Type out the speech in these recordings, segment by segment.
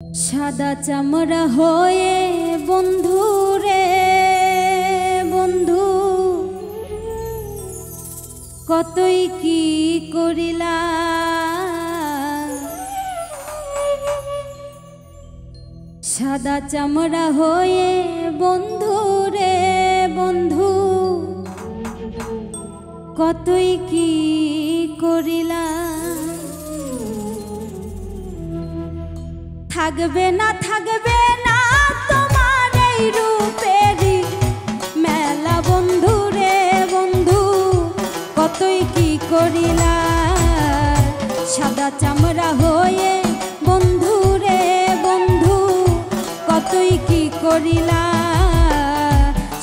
সাদা চামড়া হয়ে বন্ধু রে বন্ধু কতই কি করিলা। সাদা চামড়া হয়ে বন্ধু রে বন্ধু কতই কি করিলা। থাকবে না তোমার এই রূপেরই মেলা বন্ধু রে বন্ধু কতই কি করিলা। সাদা চামড়া হয়ে বন্ধু রে বন্ধু কতই কি করিলা।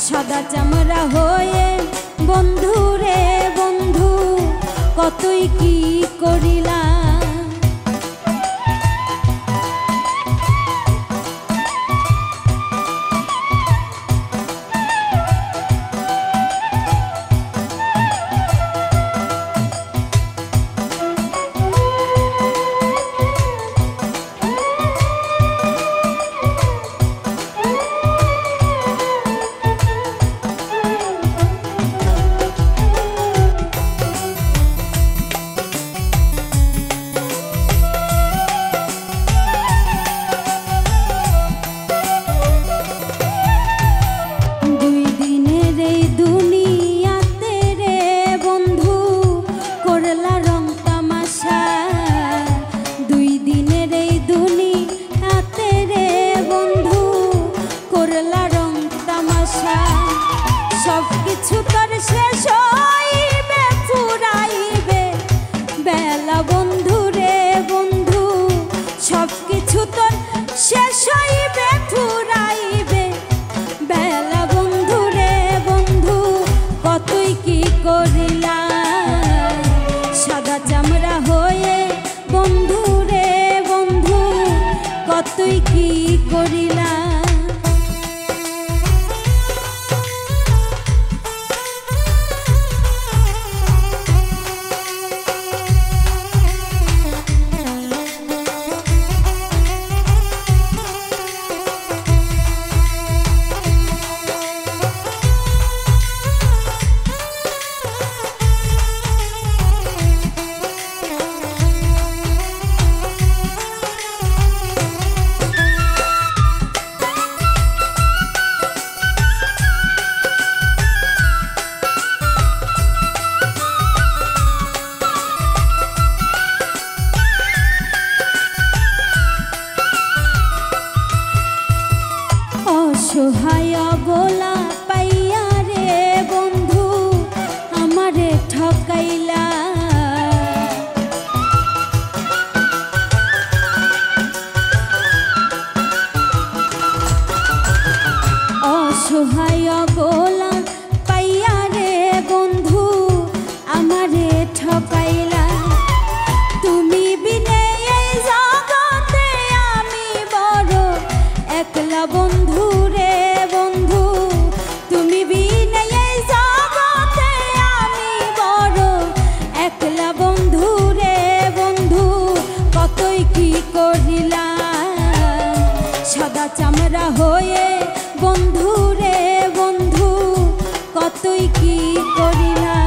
সাদা চামড়া হয়ে বন্ধু রে বন্ধু কতই কি করিলা। সব কিছু তোর শেষ হইবে ফুরাইবে বেলা বন্ধু রে বন্ধু সব কিছু তোর শেষ হইবে ফুরাইবে বেলা বন্ধু রে বন্ধু কতই কি করিলা। সাদা চামড়া হয়ে বন্ধু রে বন্ধু কতই কি করিলা। অসহায় বলা পাইয়া রে বন্ধু আমারে ঠকাইলা। অসহায় বলা পাইয়া রে বন্ধু আমারে ঠকাইলা। তুমি বিনে এই জগতে আমি বড় একলা বন্ধু রে বন্ধু তুমি বিনে এই জগতে আমি বড় একলা বন্ধু রে বন্ধু কতই কি করিলা। সাদা চামড়া হয়ে বন্ধু রে বন্ধু কতই কি করিলা।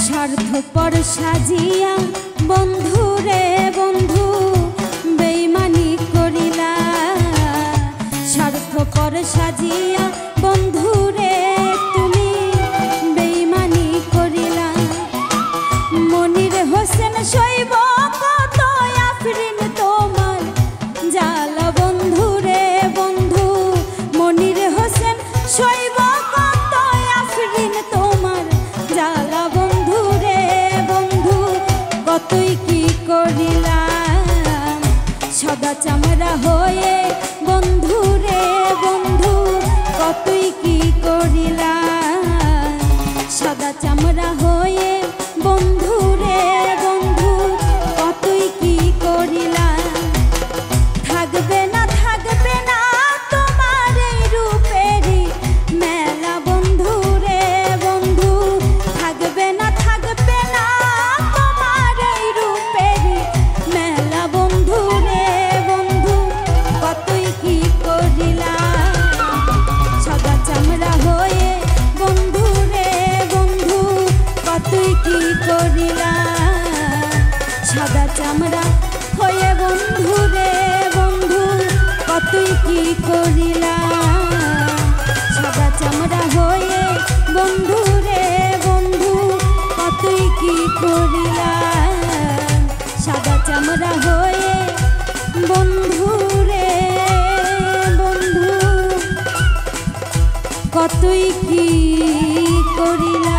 স্বার্থপর সাজিয়া বন্ধু রে বন্ধু বেইমানি করিলা। স্বার্থপর সাজিয়া বন্ধু রে তুমি বেইমানি করিলা। মনির হোসেন শৈব কত আফরিন তোমার জালা বন্ধু রে বন্ধু মনির হোসেন শৈব কত করিলা সাদা চামড়া হয়ে বন্ধু রে বন্ধু কতই কি করিলা সাদা চামড়া হয়ে বন্ধু রে বন্ধু কতই কি করিলা সাদা চামড়া হয়ে বন্ধু রে বন্ধু কতই কি করিলা।